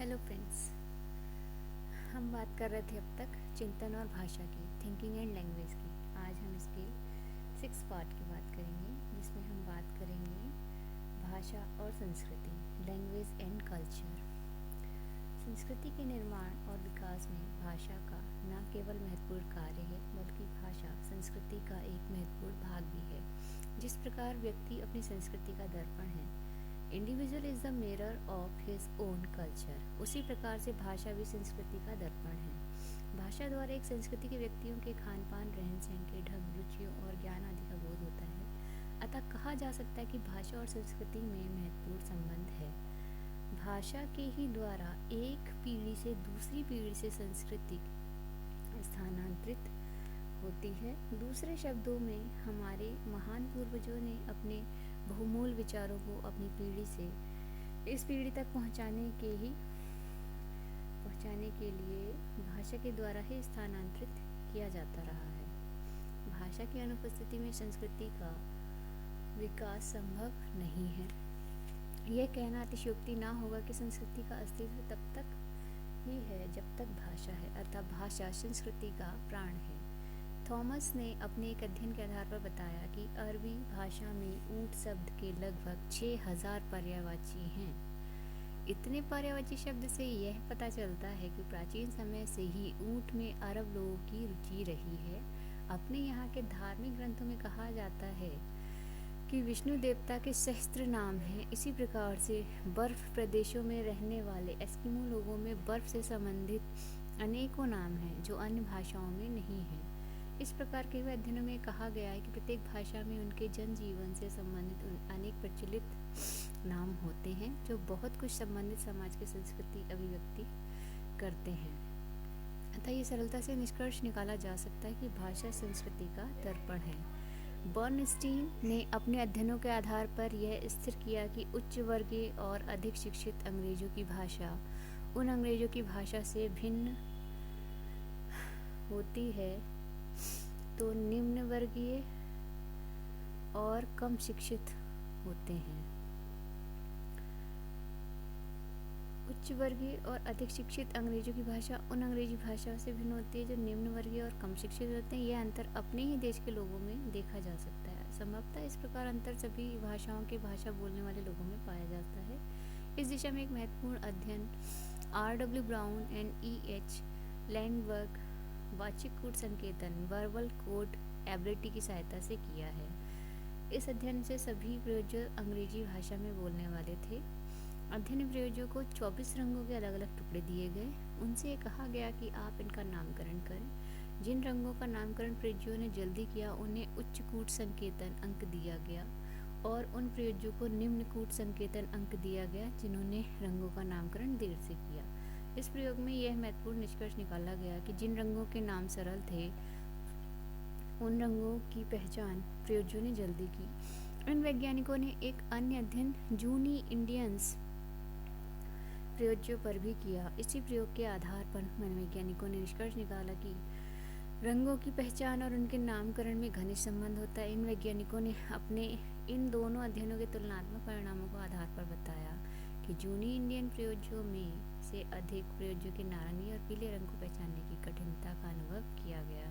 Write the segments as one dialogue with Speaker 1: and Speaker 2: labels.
Speaker 1: Hello friends. हम बात कर रहे थे अब तक चिंतन और भाषा की, थिंकिंग एंड लैंग्वेज की। आज हम इसके 6 पार्ट की बात करेंगे, जिसमें हम बात करेंगे भाषा और संस्कृति, लैंग्वेज एंड कल्चर। संस्कृति के निर्माण और विकास में भाषा का न केवल महत्वपूर्ण कार्य है, बल्कि भाषा संस्कृति का एक महत्वपूर्ण भाग भी है। जिस प्रकार व्यक्ति अपनी संस्कृति का दर्पण है, individual is the mirror of his own culture, उसी प्रकार से भाषा भी संस्कृति का दर्पण है। भाषा द्वारा एक संस्कृति के व्यक्तियों के खान पान, रहन सहन के ढंग, रुचियों और ज्ञान आदि का बोध होता है। अतः कहा जा सकता है कि भाषा और संस्कृति में महत्वपूर्ण संबंध है। भाषा के ही द्वारा एक पीढ़ी से दूसरी पीढ़ी से संस्कृति स्थानांतरित होती है। दूसरे शब्दों में, हमारे महान पूर्वजों ने अपने बहुमूल्य विचारों को अपनी पीढ़ी से इस पीढ़ी तक पहुंचाने के लिए भाषा के द्वारा ही स्थानांतरित किया जाता रहा है। भाषा की अनुपस्थिति में संस्कृति का विकास संभव नहीं है। यह कहना अतिशयोक्ति ना होगा कि संस्कृति का अस्तित्व तब तक ही है जब तक भाषा है, अर्थात भाषा संस्कृति का प्राण है। थॉमस ने अपने एक अध्ययन के आधार पर बताया कि अरबी भाषा में ऊँट शब्द के लगभग 6000 पर्यायवाची हैं। इतने पर्यायवाची शब्द से यह पता चलता है कि प्राचीन समय से ही ऊँट में अरब लोगों की रुचि रही है। अपने यहाँ के धार्मिक ग्रंथों में कहा जाता है कि विष्णु देवता के सहस्त्र नाम हैं। इसी प्रकार से बर्फ प्रदेशों में रहने वाले एस्किमो लोगों में बर्फ से संबंधित अनेकों नाम हैं जो अन्य भाषाओं में नहीं हैं। इस प्रकार के हुए अध्ययनों में कहा गया है कि प्रत्येक भाषा में उनके जनजीवन से संबंधित अनेक प्रचलित नाम होते हैं जो बहुत कुछ संबंधित समाज की संस्कृति अभिव्यक्ति करते हैं। अतः ये सरलता से निष्कर्ष निकाला जा सकता है कि भाषा संस्कृति का दर्पण है। बर्नस्टीन ने अपने अध्ययनों के आधार पर यह स्थिर किया कि उच्च वर्गीय और अधिक शिक्षित अंग्रेजों की भाषा उन अंग्रेजों की भाषा से भिन्न होती है, तो निम्न वर्गीय और कम शिक्षित होते हैं। उच्च वर्गीय और अधिक शिक्षित अंग्रेजों की भाषा उन अंग्रेजी भाषाओं से भिन्न होती है जो निम्न वर्गीय और कम शिक्षित होते हैं। यह अंतर अपने ही देश के लोगों में देखा जा सकता है। संभवतः इस प्रकार अंतर सभी भाषाओं के भाषा बोलने वाले लोगों में पाया जाता है। इस दिशा में एक महत्वपूर्ण अध्ययन R.W. Brown and E.H. लैंडबर्ग वाचिक कूट संकेतन वर्बल कोड एबिलिटी की सहायता से किया है। इस अध्ययन से सभी प्रयोजक अंग्रेजी भाषा में बोलने वाले थे। अध्ययन प्रयोजकों को 24 रंगों के अलग अलग टुकड़े दिए गए। उनसे कहा गया कि आप इनका नामकरण करें। जिन रंगों का नामकरण प्रयोजकों ने जल्दी किया उन्हें उच्च कूट संकेतन अंक दिया गया और उन प्रयोजकों को निम्न कूट संकेतन अंक दिया गया जिन्होंने रंगों का नामकरण देर से किया। इस प्रयोग में यह महत्वपूर्ण निष्कर्ष निकाला गया कि जिन रंगों के नाम सरल थे उन रंगों की पहचान प्रयोजकों ने जल्दी की। इन वैज्ञानिकों ने एक अन्य अध्ययन जूनी इंडियंस प्रयोजकों पर भी किया। इसी प्रयोग के आधार पर मनोवैज्ञानिकों ने निष्कर्ष निकाला कि रंगों की पहचान और उनके नामकरण में घनिष्ठ संबंध होता है। इन वैज्ञानिकों ने अपने इन दोनों अध्ययनों के तुलनात्मक परिणामों को आधार पर बताया कि जूनी इंडियन प्रयोजकों में से अधिक प्रयोजकों के नारंगी और पीले रंग को पहचानने की कठिनता का अनुभव किया गया,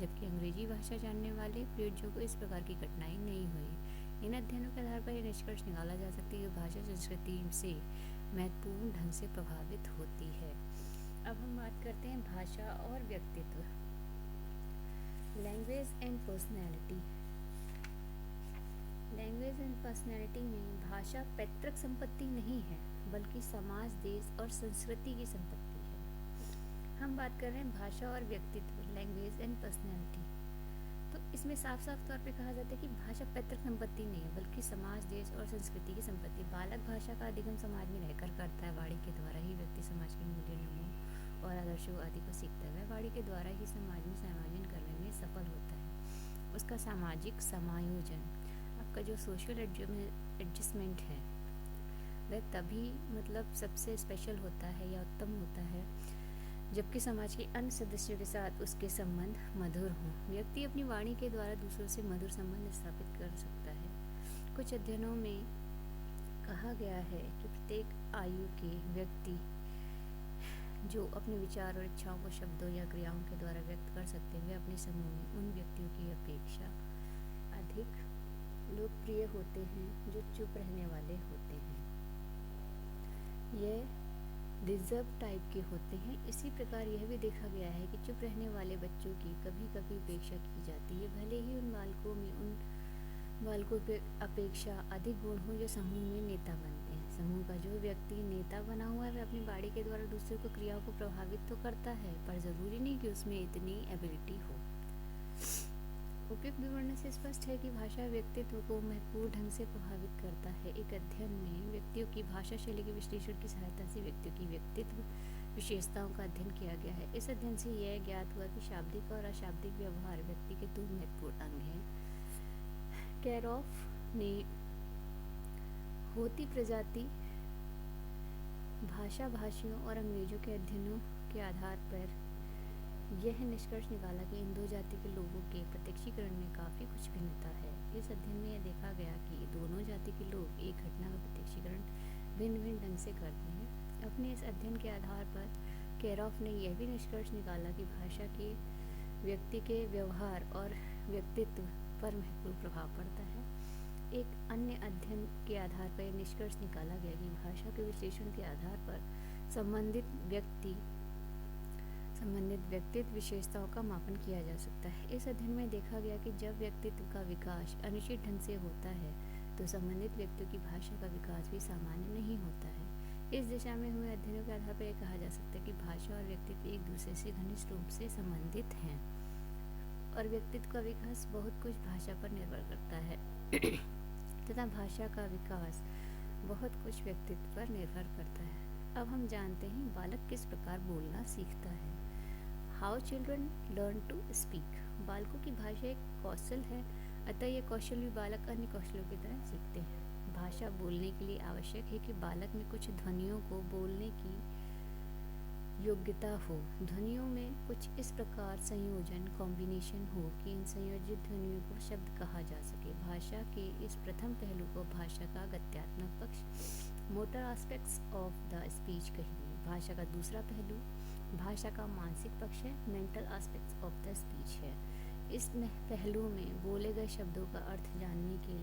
Speaker 1: जबकि अंग्रेजी भाषा जानने वाले प्रयोजकों को इस प्रकार की कठिनाई नहीं हुई। इन अध्ययनों के आधार पर यह निष्कर्ष निकाला जा सकता है कि भाषा संस्कृति से महत्वपूर्ण ढंग से प्रभावित होती है। अब हम बात करते हैं भाषा और व्यक्तित्व, language and personality. Language and personality में भाषा पैतृक संपत्ति नहीं है, बल्कि समाज, देश और संस्कृति की संपत्ति है। हम बात कर रहे हैं भाषा और व्यक्तित्व, लैंग्वेज एंड पर्सनैलिटी। तो इसमें साफ साफ तौर पे कहा जाता है कि भाषा पैतृक संपत्ति नहीं है, बल्कि समाज, देश और संस्कृति की संपत्ति। बालक भाषा का अधिगम समाज में रहकर करता है। वाणी के द्वारा ही व्यक्ति समाज के मूल्य, नियमों और आदर्शों आदि को सीखता है। वाणी के द्वारा ही समाज में समायोजन करने में सफल होता है। उसका सामाजिक समायोजन, आपका जो सोशल एडजस्टमेंट है, वह तभी सबसे स्पेशल होता है या उत्तम होता है जबकि समाज के अन्य सदस्यों के साथ उसके संबंध मधुर हों। व्यक्ति अपनी वाणी के द्वारा दूसरों से मधुर संबंध स्थापित कर सकता है। कुछ अध्ययनों में कहा गया है कि प्रत्येक आयु के व्यक्ति जो अपने विचार और इच्छाओं को शब्दों या क्रियाओं के द्वारा व्यक्त कर सकते हैं वे अपने समूह में उन व्यक्तियों की अपेक्षा अधिक लोकप्रिय होते हैं जो चुप रहने वाले होते हैं। यह रिजर्व टाइप के होते हैं। इसी प्रकार यह भी देखा गया है कि चुप रहने वाले बच्चों की कभी कभी उपेक्षा की जाती है, भले ही उन बालकों की अपेक्षा अधिक गुण हो जो समूह में नेता बनते हैं। समूह का जो व्यक्ति नेता बना हुआ है वह अपनी बाड़ी के द्वारा दूसरों को क्रियाओं को प्रभावित तो करता है, पर ज़रूरी नहीं कि उसमें इतनी एबिलिटी हो। उपयुक्त विवरण से स्पष्ट है कि भाषा व्यक्तित्व को महत्वपूर्ण ढंग से प्रभावित करता है। एक अध्ययन में व्यक्तियों की भाषा शैली के विश्लेषण की सहायता से व्यक्तियों की व्यक्तित्व विशेषताओं का अध्ययन किया गया है। इस अध्ययन से यह ज्ञात हुआ कि शाब्दिक और अशाब्दिक व्यवहार व्यक्ति के दो महत्वपूर्ण अंग हैं। कैरॉफ ने होती प्रजाति भाषा भाषियों और अंग्रेजों के अध्ययनों के आधार पर यह निष्कर्ष निकाला कि इन दो जाति के लोगों के प्रत्यक्षीकरण में काफ़ी कुछ भिन्नता है। इस अध्ययन में यह देखा गया कि दोनों जाति के लोग एक घटना का प्रत्यक्षीकरण भिन्न भिन्न ढंग से करते हैं। अपने इस अध्ययन के आधार पर कैरॉफ ने यह भी निष्कर्ष निकाला कि भाषा के व्यक्ति के व्यवहार और व्यक्तित्व पर महत्वपूर्ण प्रभाव पड़ता है। एक अन्य अध्ययन के आधार पर यह निष्कर्ष निकाला गया कि भाषा के विश्लेषण के आधार पर संबंधित व्यक्तित्व विशेषताओं का मापन किया जा सकता है। इस अध्ययन में देखा गया कि जब व्यक्तित्व का विकास अनिश्चित ढंग से होता है तो संबंधित व्यक्तियों की भाषा का विकास भी सामान्य नहीं होता है। इस दिशा में हुए अध्ययनों के आधार पर यह कहा जा सकता है कि भाषा और व्यक्तित्व एक दूसरे से घनिष्ठ रूप से संबंधित हैं और व्यक्तित्व का विकास बहुत कुछ भाषा पर निर्भर करता है तथा भाषा का विकास बहुत कुछ व्यक्तित्व पर निर्भर करता है। अब हम जानते हैं बालक किस प्रकार बोलना सीखता है। How children learn to speak. बालकों की भाषा एक कौशल है, अतः यह कौशल भी बालक अन्य कौशलों की तरह सीखते हैं। भाषा बोलने के लिए आवश्यक है कि बालक में कुछ ध्वनियों को बोलने की योग्यता हो। ध्वनियों में कुछ इस प्रकार संयोजन कॉम्बिनेशन हो कि इन संयोजित ध्वनियों को शब्द कहा जा सके। भाषा के इस प्रथम पहलू को भाषा का गत्यात्मक पक्ष motor aspects of the speech कहिए। भाषा का दूसरा पहलू भाषा का मानसिक पक्ष है, mental aspects of the speech है। इस पहलू में बोले गए शब्दों का अर्थ जानने की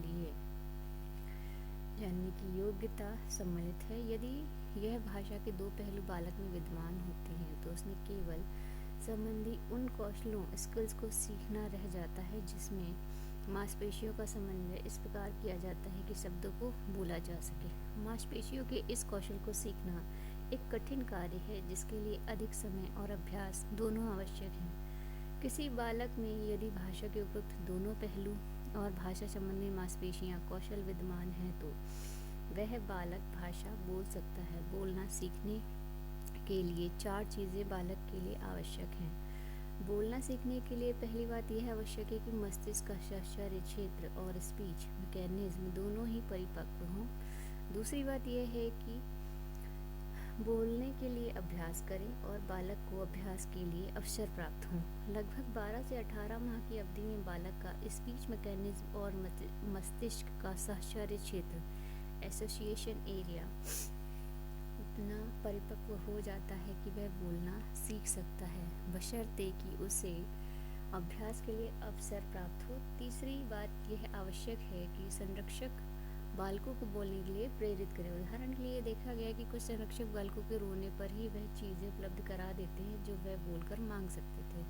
Speaker 1: योग्यता सम्मिलित है। यदि यह भाषा के दो पहलू बालक में विद्यमान होते हैं तो उसने केवल संबंधी उन कौशलों स्किल्स को सीखना रह जाता है जिसमें मांसपेशियों का समन्वय इस प्रकार किया जाता है कि शब्दों को बोला जा सके। मांसपेशियों के इस कौशल को सीखना एक कठिन कार्य है जिसके लिए अधिक समय और अभ्यास दोनों आवश्यक हैं। किसी बालक में यदि भाषा के उपयुक्त दोनों पहलू और भाषा संबंधी मांसपेशियां कौशल विद्यमान हैं तो वह बालक भाषा बोल सकता है। बोलना सीखने के लिए 4 चीज़ें बालक के लिए आवश्यक हैं। बोलना सीखने के लिए पहली बात यह आवश्यक है कि मस्तिष्क का शारीरिक क्षेत्र और स्पीच मैकेनिज्म दोनों ही परिपक्व हों। दूसरी बात यह है कि बोलने के लिए अभ्यास करें और बालक को अभ्यास के लिए अवसर प्राप्त हों। लगभग 12 से 18 माह की अवधि में बालक का स्पीच मैकेनिज्म और मस्तिष्क का सहचारी क्षेत्र एसोसिएशन एरिया इतना परिपक्व हो जाता है कि वह बोलना सीख सकता है, बशर्ते कि उसे अभ्यास के लिए अवसर प्राप्त हो। तीसरी बात यह आवश्यक है कि संरक्षक बालकों को बोलने के लिए प्रेरित करें। उदाहरण के लिए देखा गया कि कुछ संरक्षक बालकों के रोने पर ही वह चीज़ें उपलब्ध करा देते हैं जो वह बोलकर मांग सकते थे,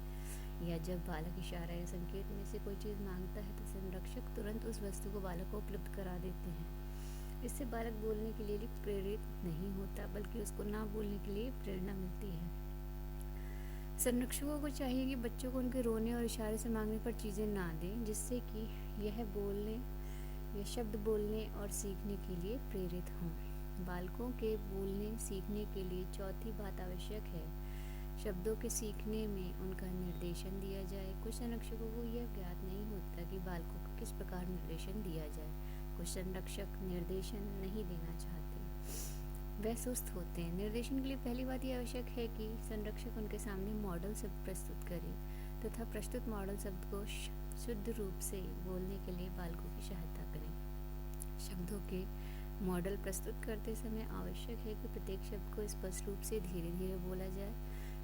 Speaker 1: या जब बालक इशारा या संकेत में से कोई चीज़ मांगता है तो संरक्षक तुरंत उस वस्तु को बालक को उपलब्ध करा देते हैं। इससे बालक बोलने के लिए प्रेरित नहीं होता बल्कि उसको ना बोलने के लिए प्रेरणा मिलती है। संरक्षकों को चाहिए कि बच्चों को उनके रोने और इशारे से मांगने पर चीज़ें ना दें, जिससे कि यह शब्द बोलने और सीखने के लिए प्रेरित हों। बालकों के बोलने सीखने के लिए चौथी बात आवश्यक है, शब्दों के सीखने में उनका निर्देशन दिया जाए। कुछ संरक्षकों को यह ज्ञात नहीं होता कि बालकों को किस प्रकार निर्देशन दिया जाए। कुछ संरक्षक निर्देशन नहीं देना चाहते, वह सुस्त होते हैं। निर्देशन के लिए पहली बात यह आवश्यक है कि संरक्षक उनके सामने मॉडल शब्द प्रस्तुत करें तथा प्रस्तुत मॉडल शब्द को शुद्ध रूप से बोलने के लिए बालकों की सहायता करें। शब्दों के मॉडल प्रस्तुत करते समय आवश्यक है कि प्रत्येक शब्द को स्पष्ट रूप से धीरे धीरे बोला जाए।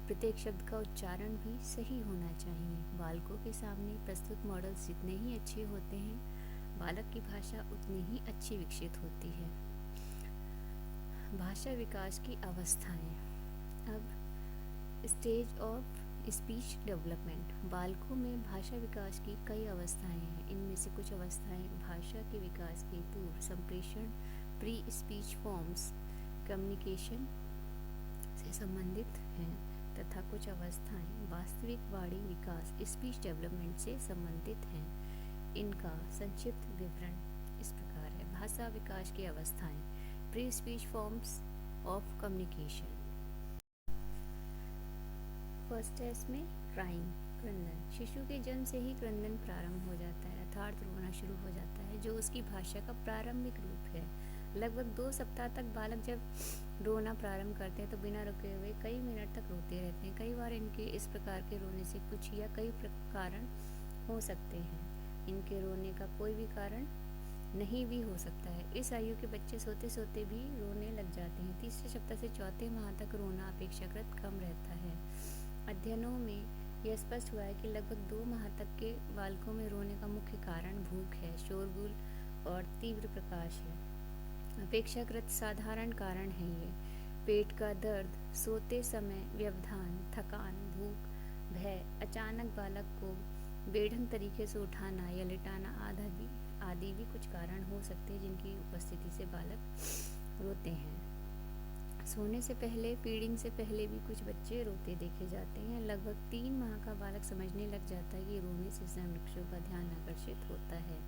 Speaker 1: प्रत्येक शब्द का उच्चारण भी सही होना चाहिए। बालकों के सामने प्रस्तुत मॉडल्स जितने ही अच्छे होते हैं, बालक की भाषा उतनी ही अच्छी विकसित होती है। भाषा विकास की अवस्थाएं। अब स्टेज ऑफ स्पीच डेवलपमेंट। बालकों में भाषा विकास की कई अवस्थाएं हैं। इनमें से कुछ अवस्थाएं भाषा के विकास के पूर्व संप्रेषण प्री स्पीच फॉर्म्स कम्युनिकेशन से संबंधित हैं तथा कुछ अवस्थाएं वास्तविक वाणी विकास स्पीच डेवलपमेंट से संबंधित हैं। इनका संक्षिप्त विवरण इस प्रकार है। भाषा विकास की अवस्थाएं। Pre speech forms of communication. First है इसमें क्राइंग, क्रंदन। शिशु के जन्म से ही क्रंदन प्रारंभ हो जाता है अर्थात रोना शुरू हो जाता है, जो उसकी भाषा का प्रारंभिक रूप है। लगभग 2 सप्ताह तक बालक जब रोना प्रारंभ करते हैं तो बिना रुके हुए कई मिनट तक रोते रहते हैं। कई बार इनके इस प्रकार के रोने से कुछ या कई कारण हो सकते हैं। इनके रोने का कोई भी कारण नहीं भी हो सकता है। इस आयु के बच्चे सोते सोते भी रोने लग जाते हैं। तीसरे सप्ताह से चौथे माह तक रोना अपेक्षाकृत कम रहता है। अध्ययनों में यह स्पष्ट हुआ है कि लगभग 2 माह तक के बालकों में रोने का मुख्य कारण भूख है, शोरगुल और तीव्र प्रकाश है। अपेक्षाकृत साधारण कारण है ये। पेट का दर्द, सोते समय व्यवधान, थकान, भूख, भय, अचानक बालक को बेढंग तरीके से उठाना या लिटाना आदि भी कुछ कारण हो सकते हैं जिनकी उपस्थिति से बालक रोते हैं। सोने से पहले, फीडिंग से पहले भी कुछ बच्चे रोते देखे जाते हैं। लगभग 3 माह का बालक समझने लग जाता है कि रोने से संरक्षकों का ध्यान आकर्षित होता है।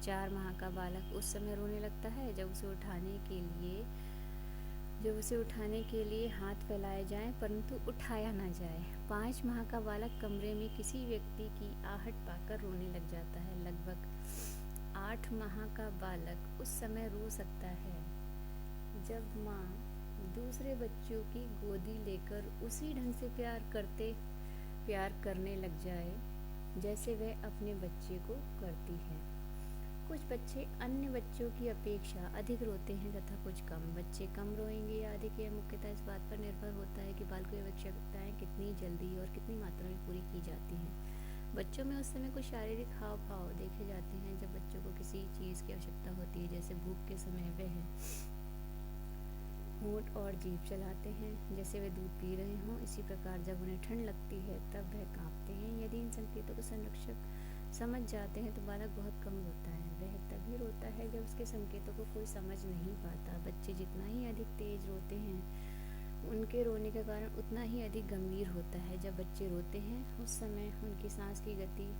Speaker 1: 4 माह का बालक उस समय रोने लगता है जब उसे उठाने के लिए हाथ फैलाए जाएं परंतु उठाया ना जाए। 5 माह का बालक कमरे में किसी व्यक्ति की आहट पाकर रोने लग जाता है। लगभग 8 माह का बालक उस समय रो सकता है जब माँ दूसरे बच्चों की गोदी लेकर उसी ढंग से प्यार करने लग जाए जैसे वह अपने बच्चे को करती है। कुछ बच्चे अन्य बच्चों की अपेक्षा अधिक रोते हैं तथा कुछ कम। बच्चे कम रोएंगे या अधिक, यह मुख्यतः इस बात पर निर्भर होता है कि बालकों की आवश्यकताएं कितनी जल्दी और कितनी मात्रा में पूरी की जाती हैं। बच्चों में उस समय कुछ शारीरिक हाव भाव देखे जाते हैं जब बच्चों को किसी चीज़ की आवश्यकता होती है, जैसे भूख के समय वह होंठ और जीभ चलाते हैं जैसे वे दूध पी रहे हों। इसी प्रकार जब उन्हें ठंड लगती है तब वह कांपते हैं। यदि इन संकेतों को संरक्षक समझ जाते हैं तो बालक बहुत कम रोता है। वह तभी रोता है जब उसके संकेतों को कोई समझ नहीं पाता। बच्चे जितना ही अधिक तेज रोते हैं, उनके रोने का कारण उतना ही अधिक गंभीर होता है। जब बच्चे रोते हैं उस समय उनकी सांस की गति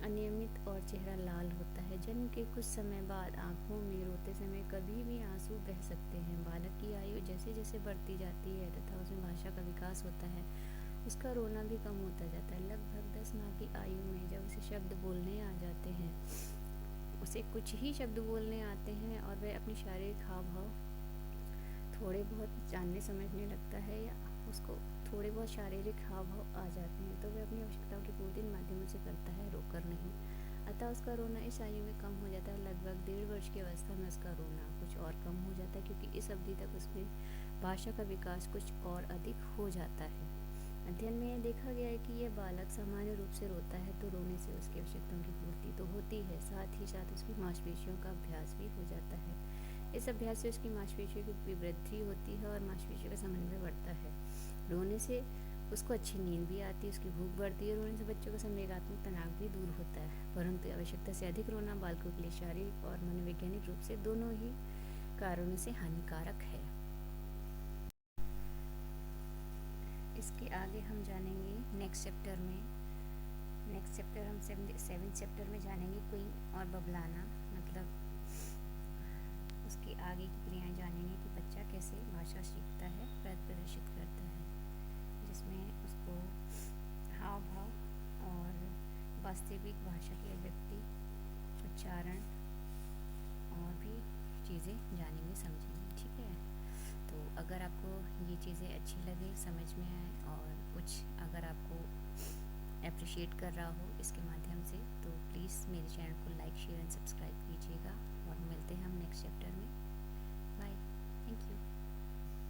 Speaker 1: अनियमित और चेहरा लाल होता है। जन्म के कुछ समय बाद आँखों में रोते समय कभी भी आंसू बह सकते हैं। बालक की आयु जैसे जैसे बढ़ती जाती है तथा उसमें भाषा का विकास होता है, उसका रोना भी कम होता जाता है। लगभग 10 माह की आयु में जब उसे शब्द बोलने आ जाते हैं, उसे कुछ ही शब्द बोलने आते हैं और वह अपने शारीरिक हाव भाव थोड़े बहुत जानने समझने लगता है या उसको थोड़े बहुत शारीरिक हाव भाव आ जाते हैं तो वह अपनी आवश्यकताओं की पूर्ति इन माध्यमों से करता है, रोकर नहीं। अतः उसका रोना इस आयु में कम हो जाता है। लगभग 1.5 वर्ष की अवस्था में उसका रोना कुछ और कम हो जाता है क्योंकि इस अवधि तक उसमें भाषा का विकास कुछ और अधिक हो जाता है। अध्ययन में यह देखा गया है कि यह बालक सामान्य रूप से रोता है तो रोने से उसकी आवश्यकताओं की पूर्ति तो होती है, साथ ही साथ उसकी मांसपेशियों का अभ्यास भी हो जाता है। इस अभ्यास से उसकी मांसपेशियों की वृद्धि होती है और मांसपेशियों का समन्वय बढ़ता है। रोने से उसको अच्छी नींद भी आती है, उसकी भूख बढ़ती है। रोने से बच्चों का संवेगात्मक तनाव भी दूर होता है, परंतु आवश्यकता से अधिक रोना बालकों के लिए शारीरिक और मनोवैज्ञानिक रूप से दोनों ही कारणों से हानिकारक है। इसके आगे हम जानेंगे नेक्स्ट चैप्टर हम 7th चैप्टर में जानेंगे क्वीन और बबलाना, मतलब उसकी आगे की क्रियाएं जानेंगे कि बच्चा कैसे भाषा सीखता है, प्रदर्शित करता है, जिसमें उसको हाव भाव और वास्तविक भाषा की अभिव्यक्ति, उच्चारण और भी चीज़ें जानेंगे, समझेंगे। ठीक है, तो अगर आपको ये चीज़ें अच्छी लगे, समझ में आए और कुछ अगर आपको अप्रिशिएट कर रहा हो इसके माध्यम से, तो प्लीज़ मेरे चैनल को लाइक, शेयर एंड सब्सक्राइब कीजिएगा और मिलते हैं हम नेक्स्ट चैप्टर में। Thank you.